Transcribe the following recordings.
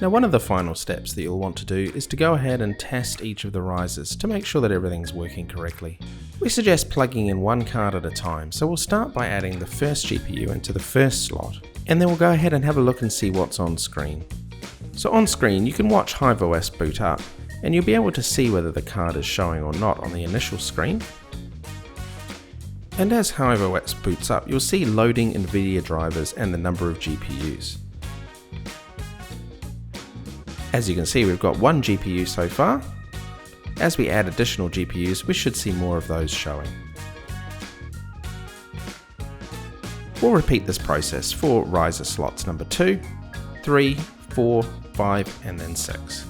Now, one of the final steps that you'll want to do is to go ahead and test each of the risers to make sure that everything's working correctly. We suggest plugging in one card at a time, so we'll start by adding the first GPU into the first slot, and then we'll go ahead and have a look and see what's on screen. So on screen you can watch HiveOS boot up, and you'll be able to see whether the card is showing or not on the initial screen. And as HiveOS boots up, you'll see loading NVIDIA drivers and the number of GPUs. As you can see, we've got one GPU so far. As we add additional GPUs, we should see more of those showing. We'll repeat this process for riser slots number 2, 3, 4, 5, and then 6.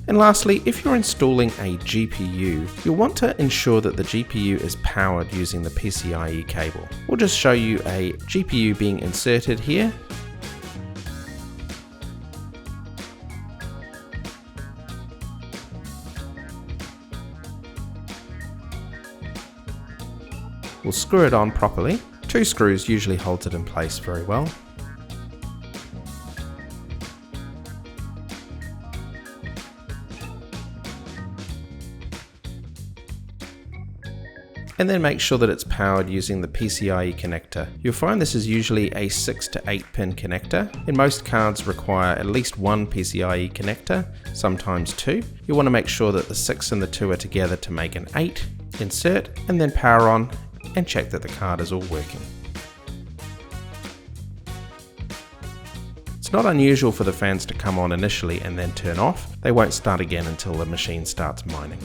And lastly, if you're installing a GPU, you'll want to ensure that the GPU is powered using the PCIe cable. We'll just show you a GPU being inserted here. We'll screw it on properly. 2 screws usually hold it in place very well. And then make sure that it's powered using the PCIe connector. You'll find this is usually a 6 to 8 pin connector, and most cards require at least one PCIe connector, sometimes 2. You'll want to make sure that the 6 and the 2 are together to make an 8, insert, and then power on, and check that the card is all working. It's not unusual for the fans to come on initially and then turn off. They won't start again until the machine starts mining.